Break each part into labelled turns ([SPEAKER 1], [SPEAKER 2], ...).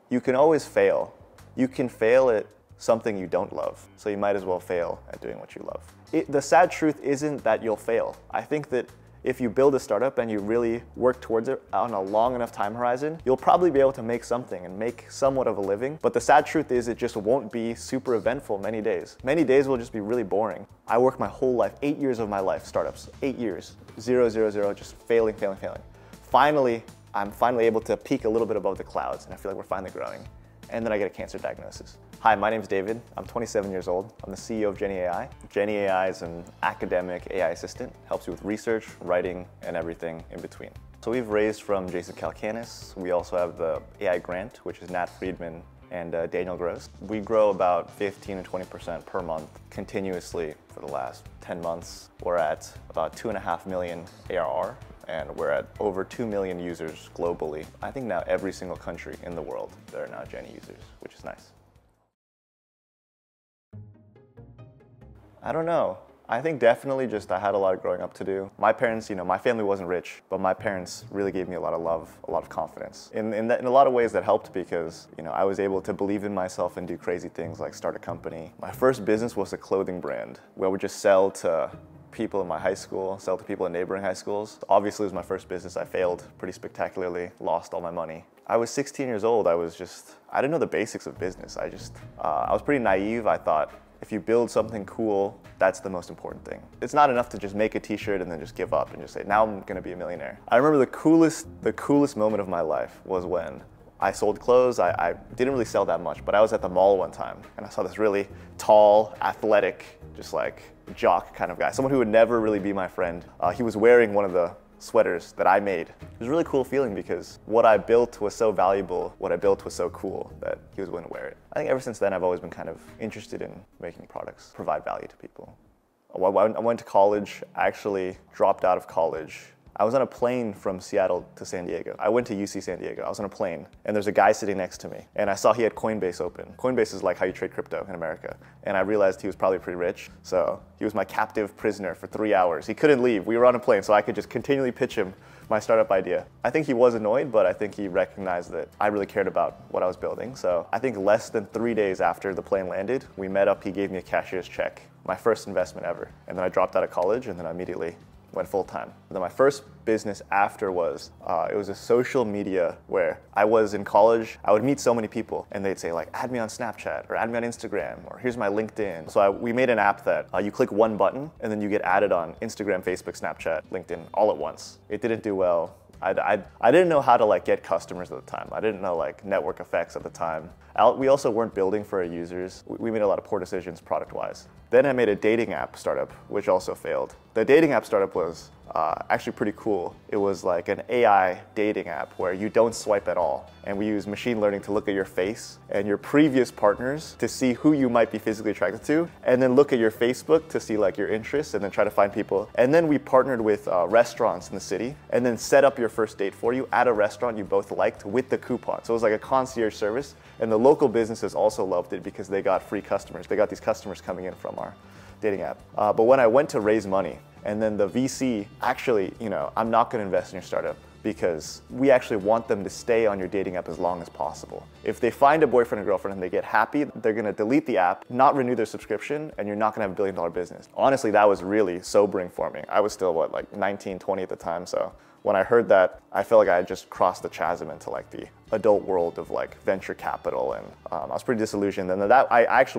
[SPEAKER 1] You can always fail. You can fail at something you don't love, so you might as well fail at doing what you love. The sad truth isn't that you'll fail. I think that if you build a startup and you really work towards it on a long enough time horizon, you'll probably be able to make something and make somewhat of a living. But the sad truth is it just won't be super eventful many days. Many days will just be really boring. I worked my whole life, 8 years of my life, startups, 8 years, 0, 0, 0, just failing. Finally, I'm finally able to peak a little bit above the clouds, and I feel like we're finally growing. And then I get a cancer diagnosis. Hi, my name's David. I'm 27 years old. I'm the CEO of Jenni AI. Jenni AI is an academic AI assistant, helps you with research, writing, and everything in between. So we've raised from Jason Calacanis. We also have the AI grant, which is Nat Friedman and Daniel Gross. We grow about 15 and 20% per month continuously for the last 10 months. We're at about 2.5 million ARR. And we're at over 2 million users globally. I think now every single country in the world, there are now Jenni users, which is nice. I don't know. I think definitely just I had a lot of growing up to do. My parents, my family wasn't rich, but my parents really gave me a lot of love, a lot of confidence. In a lot of ways that helped because, I was able to believe in myself and do crazy things like start a company. My first business was a clothing brand where we just sell to people in my high school, sell to people in neighboring high schools. Obviously, it was my first business. I failed pretty spectacularly, lost all my money. I was 16 years old. I didn't know the basics of business. I was pretty naive. I thought if you build something cool, that's the most important thing. It's not enough to just make a t-shirt and then just give up and just say, now I'm gonna be a millionaire. I remember the coolest moment of my life was when I sold clothes. I didn't really sell that much, but I was at the mall one time and I saw this really tall, athletic, just like jock kind of guy, someone who would never really be my friend. He was wearing one of the sweaters that I made. It was a really cool feeling because what I built was so valuable, what I built was so cool that he was willing to wear it. I think ever since then I've always been kind of interested in making products, provide value to people. I went to college, I actually dropped out of college. I was on a plane from Seattle to San Diego. I went to UC San Diego. I was on a plane, and there's a guy sitting next to me, and I saw he had Coinbase open. Coinbase is like how you trade crypto in America, and I realized he was probably pretty rich, so he was my captive prisoner for 3 hours. He couldn't leave. We were on a plane, so I could just continually pitch him my startup idea. I think he was annoyed, but I think he recognized that I really cared about what I was building. So I think less than 3 days after the plane landed, we met up, he gave me a cashier's check, my first investment ever. And then I dropped out of college, and then I immediately went full-time. Then my first business after was, it was a social media where I was in college. I would meet so many people and they'd say like, add me on Snapchat or add me on Instagram or here's my LinkedIn. So we made an app that you click one button and then you get added on Instagram, Facebook, Snapchat, LinkedIn all at once. It didn't do well. I didn't know how to like get customers at the time. I didn't know like network effects at the time. We also weren't building for our users. We made a lot of poor decisions product-wise. Then I made a dating app startup, which also failed. The dating app startup was actually pretty cool. It was like an AI dating app where you don't swipe at all. And we use machine learning to look at your face and your previous partners to see who you might be physically attracted to, and then look at your Facebook to see like your interests and then try to find people. And then we partnered with restaurants in the city and then set up your first date for you at a restaurant you both liked with the coupon. So it was like a concierge service, and the local businesses also loved it because they got free customers. They got these customers coming in from our dating app. But when I went to raise money, and then the VC actually, I'm not going to invest in your startup because we actually want them to stay on your dating app as long as possible. If they find a boyfriend or girlfriend and they get happy, they're going to delete the app, not renew their subscription, and you're not going to have $1 billion business. Honestly, that was really sobering for me. I was still, like 19, 20 at the time, so when I heard that, I felt like I had just crossed the chasm into like the adult world of like venture capital, and I was pretty disillusioned. And then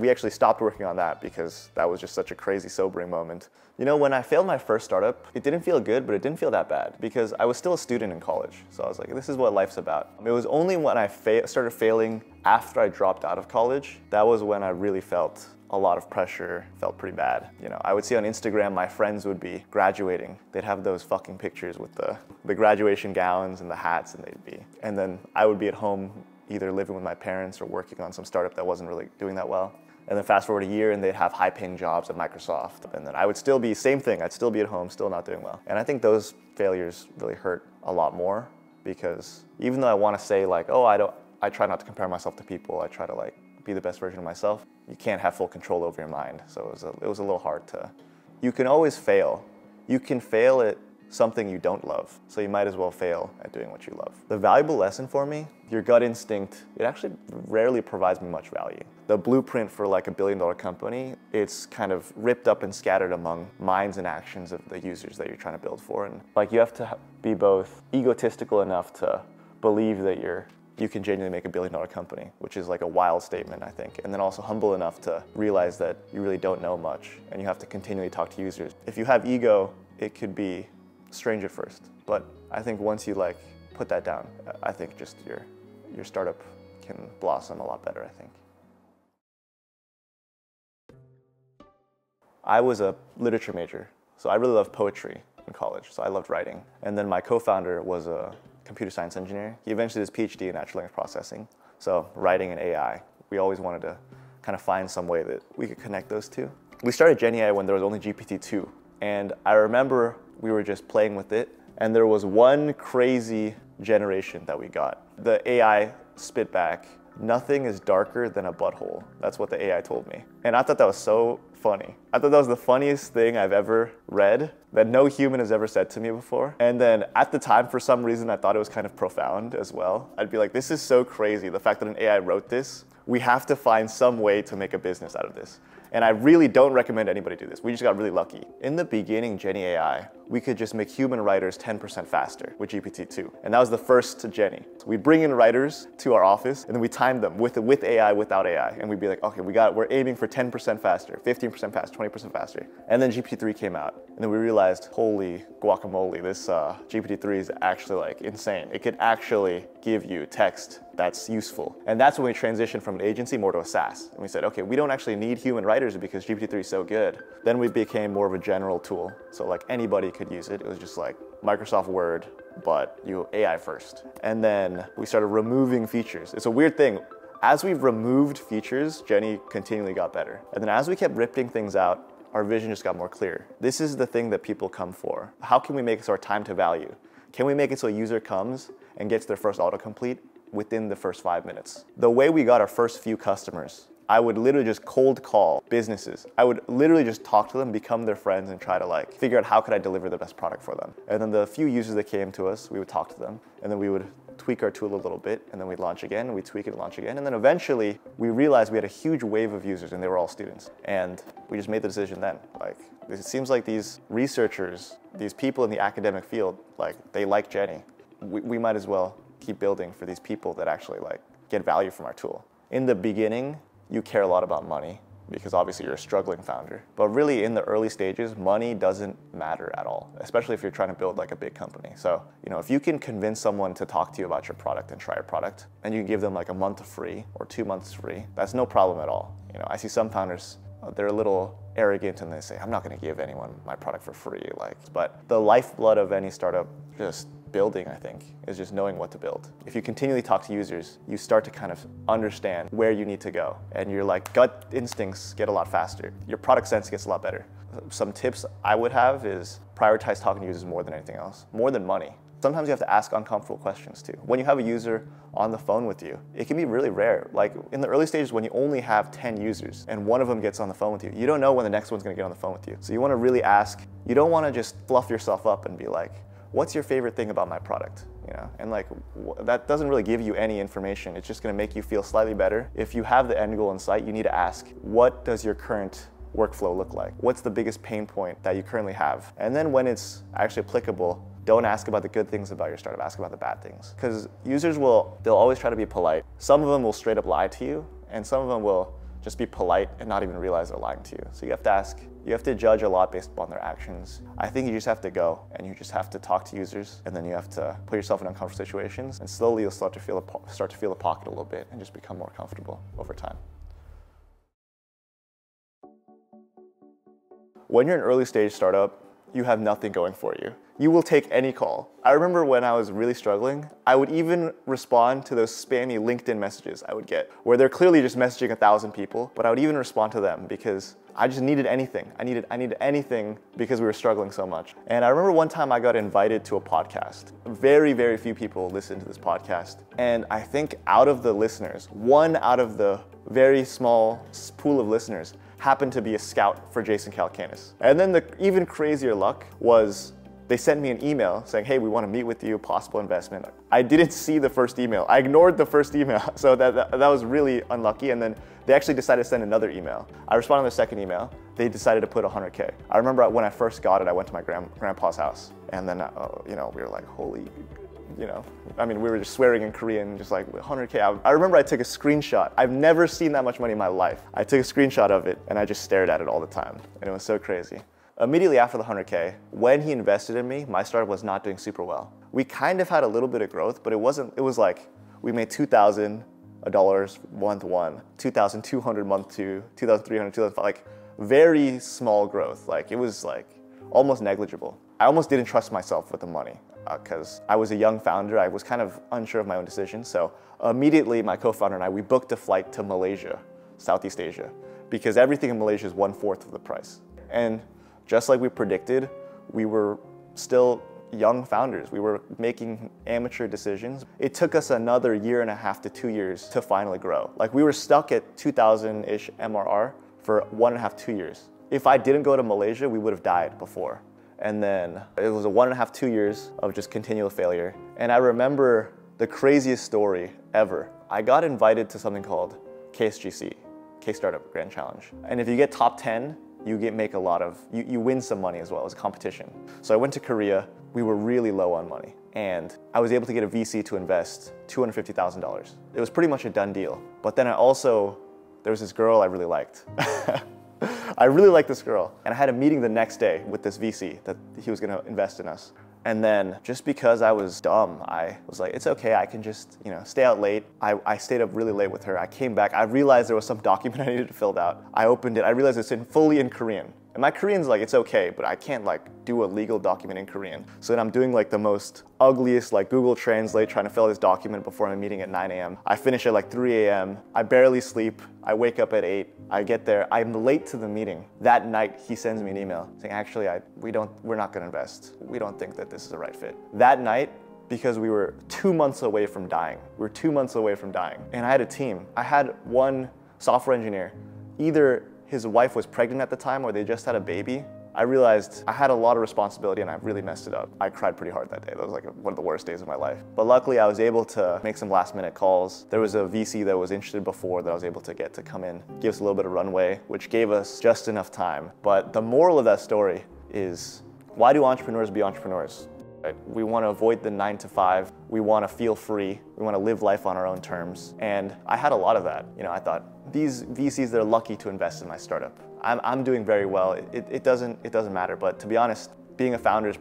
[SPEAKER 1] we actually stopped working on that because that was just such a crazy, sobering moment. When I failed my first startup, it didn't feel good, but it didn't feel that bad because I was still a student in college. So I was like, this is what life's about. It was only when I started failing after I dropped out of college, that was when I really felt a lot of pressure, felt pretty bad. I would see on Instagram my friends would be graduating. They'd have those fucking pictures with the graduation gowns and the hats, and then I would be at home either living with my parents or working on some startup that wasn't really doing that well. And then fast forward a year and they'd have high paying jobs at Microsoft. And then I would still be, same thing, I'd still be at home, still not doing well. And I think those failures really hurt a lot more because even though I want to say like, oh, I try not to compare myself to people, I try to like be the best version of myself, you can't have full control over your mind. So it was a little hard to, you can always fail. You can fail at something you don't love. So you might as well fail at doing what you love. The valuable lesson for me, your gut instinct, it actually rarely provides me much value. The blueprint for like $1 billion company, it's kind of ripped up and scattered among minds and actions of the users that you're trying to build for. And like you have to be both egotistical enough to believe that you can genuinely make $1 billion company, which is like a wild statement, I think. And then also humble enough to realize that you really don't know much and you have to continually talk to users. If you have ego, it could be strange at first. But I think once you like put that down, I think just your startup can blossom a lot better, I think. I was a literature major, so I really loved poetry in college, so I loved writing. And then my co-founder was a computer science engineer. He eventually did his PhD in natural language processing, so writing and AI. We always wanted to kind of find some way that we could connect those two. We started Jenni AI when there was only GPT-2, and I remember we were just playing with it, and there was one crazy generation that we got. The AI spit back, "Nothing is darker than a butthole." That's what the AI told me. And I thought that was so funny. I thought that was the funniest thing I've ever read that no human has ever said to me before. And then at the time, for some reason, I thought it was kind of profound as well. I'd be like, this is so crazy, the fact that an AI wrote this. We have to find some way to make a business out of this. And I really don't recommend anybody do this. We just got really lucky. In the beginning, Jenni AI, we could just make human writers 10% faster with GPT-2. And that was the first to Jenni. So we bring in writers to our office, and then we time them with AI, without AI. And we'd be like, okay, we're aiming for 10% faster, 15% faster, 20% faster. And then GPT-3 came out. And then we realized, holy guacamole, this GPT-3 is actually like insane. It could actually give you text that's useful. And that's when we transitioned from an agency more to a SaaS. And we said, okay, we don't actually need human writers because GPT-3 is so good. Then we became more of a general tool. So like anybody could use it. It was just like Microsoft Word, but AI first. And then we started removing features. It's a weird thing. As we've removed features, Jenni continually got better. And then as we kept ripping things out, our vision just got more clear. This is the thing that people come for. How can we make this our time to value? Can we make it so a user comes and gets their first autocomplete within the first 5 minutes? The way we got our first few customers, I would literally just cold call businesses. I would literally just talk to them, become their friends, and try to like figure out how could I deliver the best product for them. And then the few users that came to us, we would talk to them, and then we would tweak our tool a little bit, and then we'd launch again, and we'd tweak it and launch again. And then eventually, we realized we had a huge wave of users, and they were all students. And we just made the decision then, like, it seems like these researchers, these people in the academic field, like, they like Jenni. We might as well keep building for these people that actually like get value from our tool. In the beginning, you care a lot about money because obviously you're a struggling founder. But really in the early stages, money doesn't matter at all, especially if you're trying to build like a big company. So, if you can convince someone to talk to you about your product and try your product, and you give them like a month free or 2 months free, that's no problem at all. I see some founders, they're a little arrogant and they say, I'm not gonna give anyone my product for free. But the lifeblood of any startup, just building, I think, is just knowing what to build. If you continually talk to users, you start to kind of understand where you need to go. And your gut instincts get a lot faster. Your product sense gets a lot better. Some tips I would have is prioritize talking to users more than anything else, more than money. Sometimes you have to ask uncomfortable questions too. When you have a user on the phone with you, it can be really rare. Like in the early stages when you only have 10 users and one of them gets on the phone with you, you don't know when the next one's gonna get on the phone with you. So you wanna really ask, you don't wanna just fluff yourself up and be like, what's your favorite thing about my product? And that doesn't really give you any information. It's just gonna make you feel slightly better. If you have the end goal in sight, you need to ask, what does your current workflow look like? What's the biggest pain point that you currently have? And then when it's actually applicable, don't ask about the good things about your startup, ask about the bad things. Because users they'll always try to be polite. Some of them will straight up lie to you, and some of them will just be polite and not even realize they're lying to you. So you have to ask, you have to judge a lot based upon their actions. I think you just have to go and you just have to talk to users, and then you have to put yourself in uncomfortable situations, and slowly you'll start to feel the pocket a little bit and just become more comfortable over time. When you're an early stage startup, you have nothing going for you. You will take any call. I remember when I was really struggling, I would even respond to those spammy LinkedIn messages I would get, where they're clearly just messaging 1,000 people, but I would even respond to them because I just needed anything. I needed anything because we were struggling so much. And I remember one time I got invited to a podcast. Very, very few people listen to this podcast. And I think out of the listeners, one out of the very small pool of listeners happened to be a scout for Jason Calacanis. And then the even crazier luck was they sent me an email saying, hey, we want to meet with you, possible investment. I didn't see the first email. I ignored the first email. So that was really unlucky. And then they actually decided to send another email. I responded to the second email. They decided to put 100K. I remember when I first got it, I went to my grandpa's house. And then, we were like, holy, we were just swearing in Korean, just like 100K. I remember I took a screenshot. I've never seen that much money in my life. I took a screenshot of it and I just stared at it all the time. And it was so crazy. Immediately after the 100K, when he invested in me, my startup was not doing super well. We kind of had a little bit of growth, but it was like, we made $2,000 month one, 2,200 month two, 2,300, 2,500, like very small growth. Like it was like almost negligible. I almost didn't trust myself with the money because I was a young founder. I was kind of unsure of my own decisions. So immediately my co-founder and I, we booked a flight to Malaysia, Southeast Asia, because everything in Malaysia is 1/4 of the price. And just like we predicted, we were still young founders. We were making amateur decisions. It took us another 1.5 to 2 years to finally grow. Like we were stuck at 2,000-ish MRR for 1.5, 2 years. If I didn't go to Malaysia, we would have died before. And then it was a 1.5, 2 years of just continual failure. And I remember the craziest story ever. I got invited to something called KSGC, K-Startup Grand Challenge. And if you get top 10, you win some money as well as a competition. So I went to Korea. We were really low on money. And I was able to get a VC to invest $250,000. It was pretty much a done deal. But then there was this girl I really liked. I really liked this girl. And I had a meeting the next day with this VC that he was gonna invest in us. And then just because I was dumb, I was like, it's okay, I can just stay out late. I stayed up really late with her. I came back, I realized there was some document I needed to fill out. I opened it, I realized it's fully in Korean. And my Korean's like, it's okay, but I can't do a legal document in Korean. So then I'm doing the most ugliest Google Translate, trying to fill out this document before my meeting at 9 a.m. I finish at 3 a.m. I barely sleep. I wake up at 8. I get there. I'm late to the meeting. That night, he sends me an email saying, actually, we're not gonna invest. We don't think that this is the right fit. That night, because we were 2 months away from dying. And I had a team. I had one software engineer. Either his wife was pregnant at the time or they just had a baby. I realized I had a lot of responsibility and I really messed it up. I cried pretty hard that day. That was one of the worst days of my life. But luckily I was able to make some last minute calls. There was a VC that was interested before that I was able to get to come in, give us a little bit of runway, which gave us just enough time. But the moral of that story is, why do entrepreneurs be entrepreneurs? Right? We want to avoid the 9 to 5. We want to feel free. We want to live life on our own terms. And I had a lot of that. I thought, these VCs, they're lucky to invest in my startup. I'm doing very well. It doesn't matter. But to be honest, being a founder is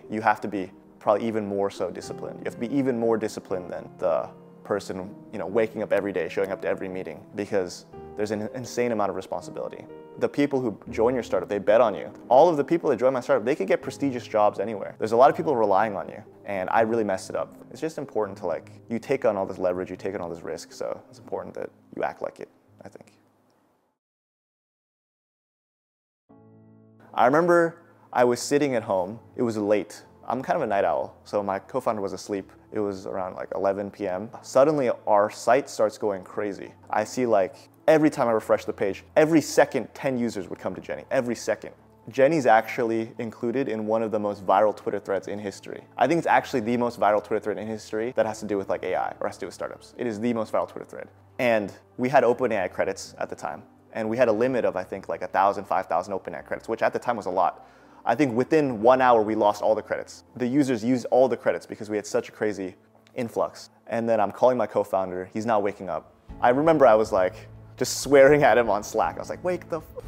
[SPEAKER 1] you have to be probably even more so disciplined. You have to be even more disciplined than the person, waking up every day, showing up to every meeting, because there's an insane amount of responsibility. The people who join your startup, they bet on you. All of the people that join my startup, they could get prestigious jobs anywhere. There's a lot of people relying on you, and I really messed it up. It's just important to you take on all this leverage, you take on all this risk, so it's important that you act like it, I think. I remember I was sitting at home. It was late. I'm kind of a night owl, so my co-founder was asleep. It was around 11 p.m. Suddenly, our site starts going crazy. I see every time I refresh the page, every second 10 users would come to Jenni, every second. Jenni's actually included in one of the most viral Twitter threads in history. I think it's actually the most viral Twitter thread in history that has to do with AI or has to do with startups. It is the most viral Twitter thread. And we had OpenAI credits at the time. And we had a limit of, I think, 1,000, 5,000 OpenAI credits, which at the time was a lot. I think within 1 hour, we lost all the credits. The users used all the credits because we had such a crazy influx. And then I'm calling my co-founder. He's not waking up. I remember I was just swearing at him on Slack. I was like,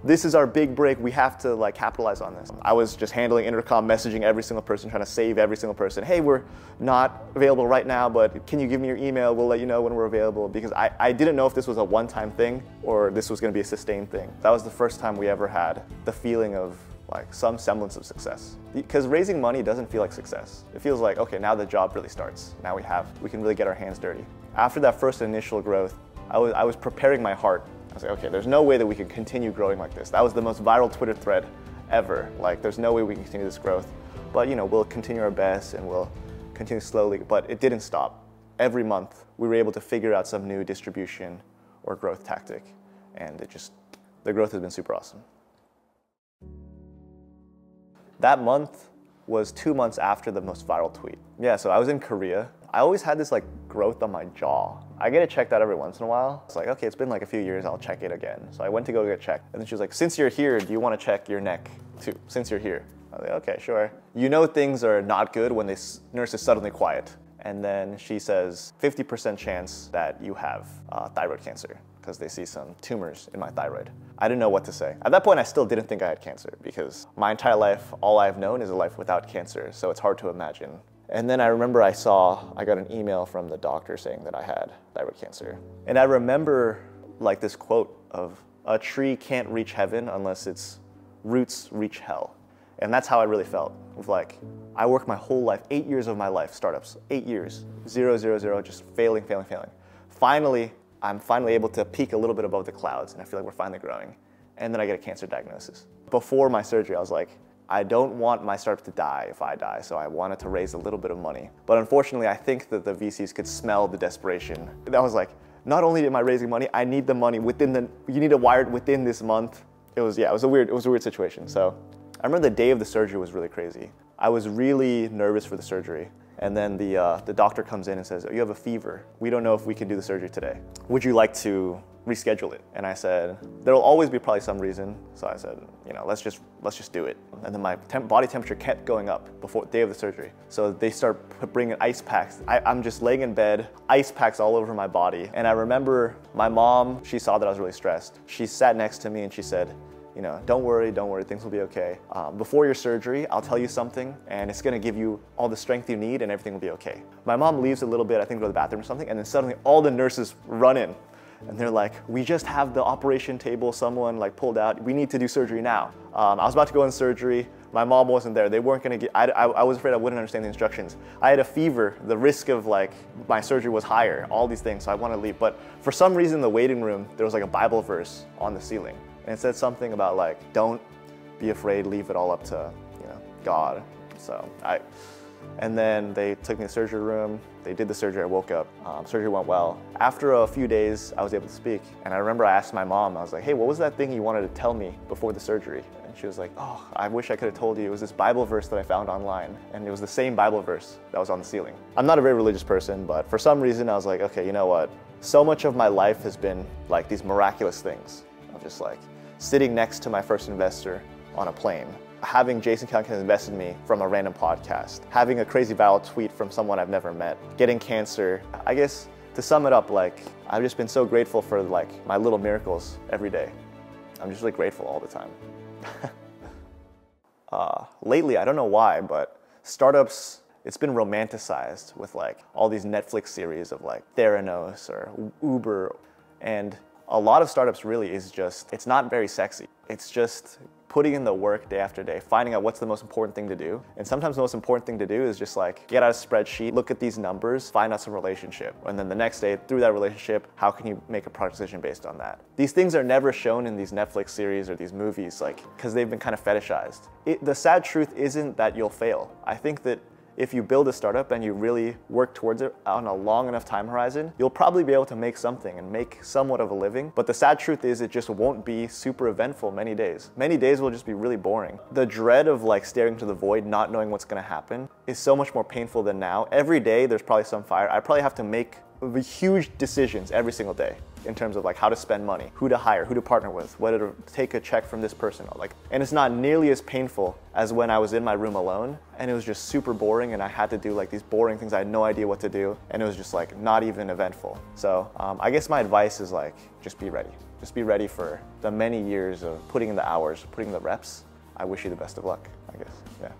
[SPEAKER 1] this is our big break. We have to capitalize on this. I was just handling intercom, messaging every single person, trying to save every single person. Hey, we're not available right now, but can you give me your email? We'll let you know when we're available. Because I didn't know if this was a one-time thing or this was gonna be a sustained thing. That was the first time we ever had the feeling of some semblance of success. Because raising money doesn't feel like success. It feels like, okay, now the job really starts. Now we can really get our hands dirty. After that first initial growth, I was preparing my heart. I was like, okay, there's no way that we can continue growing like this. That was the most viral Twitter thread ever. There's no way we can continue this growth. But we'll continue our best and we'll continue slowly. But it didn't stop. Every month, we were able to figure out some new distribution or growth tactic. And the growth has been super awesome. That month, was 2 months after the most viral tweet. Yeah, so I was in Korea. I always had this like growth on my jaw. I get it checked out every once in a while. It's like, okay, it's been like a few years, I'll check it again. So I went to go get checked. And then she was like, since you're here, do you want to check your neck too? Since you're here. I was like, okay, sure. You know things are not good when the nurse is suddenly quiet. And then she says, 50% chance that you have thyroid cancer, because they see some tumors in my thyroid. I didn't know what to say. At that point, I still didn't think I had cancer, because my entire life, all I've known is a life without cancer, so it's hard to imagine. And then I remember I got an email from the doctor saying that I had thyroid cancer. And I remember like this quote of, a tree can't reach heaven unless its roots reach hell. And that's how I really felt. Of like, I worked my whole life, 8 years of my life, startups, 8 years, 0, 0, 0, just failing. Finally, I'm finally able to peak a little bit above the clouds, and I feel like we're finally growing. And then I get a cancer diagnosis. Before my surgery, I was like, I don't want my startup to die if I die, so I wanted to raise a little bit of money. But unfortunately, I think that the VCs could smell the desperation. And I was like, not only am I raising money, I need the money you need to wire it within this month. It was a weird situation. So I remember the day of the surgery was really crazy. I was really nervous for the surgery. And then the doctor comes in and says, oh, you have a fever. We don't know if we can do the surgery today. Would you like to reschedule it? And I said, there'll always be probably some reason. So I said, let's just do it. And then my body temperature kept going up before the day of the surgery. So they start bringing ice packs. I'm just laying in bed, ice packs all over my body. And I remember my mom, she saw that I was really stressed. She sat next to me and she said, don't worry, things will be okay. Before your surgery, I'll tell you something, and it's gonna give you all the strength you need, and everything will be okay. My mom leaves a little bit, I think, to go to the bathroom or something, and then suddenly all the nurses run in. And they're like, we just have the operation table, someone like pulled out, we need to do surgery now. I was about to go in surgery, my mom wasn't there, they weren't gonna I was afraid I wouldn't understand the instructions. I had a fever, the risk of like my surgery was higher, all these things, so I wanted to leave. But for some reason in the waiting room, there was like a Bible verse on the ceiling. And it said something about like, don't be afraid, leave it all up to God. And then they took me to the surgery room, they did the surgery, I woke up, surgery went well. After a few days, I was able to speak. And I remember I asked my mom, I was like, hey, what was that thing you wanted to tell me before the surgery? And she was like, oh, I wish I could have told you. It was this Bible verse that I found online. And it was the same Bible verse that was on the ceiling. I'm not a very religious person, but for some reason I was like, okay, you know what? So much of my life has been like these miraculous things. I'm just like, sitting next to my first investor on a plane, having Jason Kelkin invest in me from a random podcast, having a crazy viral tweet from someone I've never met, getting cancer. I guess to sum it up, like, I've just been so grateful for like my little miracles every day. I'm just really grateful all the time. Lately, I don't know why, but startups, it's been romanticized with like all these Netflix series of like Theranos or Uber, and a lot of startups really is just, it's not very sexy. It's just putting in the work day after day, finding out what's the most important thing to do. And sometimes the most important thing to do is just like get out a spreadsheet, look at these numbers, find out some relationship. And then the next day, through that relationship, how can you make a product decision based on that? These things are never shown in these Netflix series or these movies, like, because they've been kind of fetishized. The sad truth isn't that you'll fail. I think that if you build a startup and you really work towards it on a long enough time horizon, you'll probably be able to make something and make somewhat of a living. But the sad truth is it just won't be super eventful many days. Many days will just be really boring. The dread of like staring into the void, not knowing what's gonna happen is so much more painful than now. Every day there's probably some fire. I probably have to make huge decisions every single day in terms of like how to spend money, who to hire, who to partner with, whether to take a check from this person. And it's not nearly as painful as when I was in my room alone and it was just super boring and I had to do like these boring things I had no idea what to do and it was just like not even eventful. So I guess my advice is like, just be ready. Just be ready for the many years of putting in the hours, putting in the reps. I wish you the best of luck, I guess, yeah.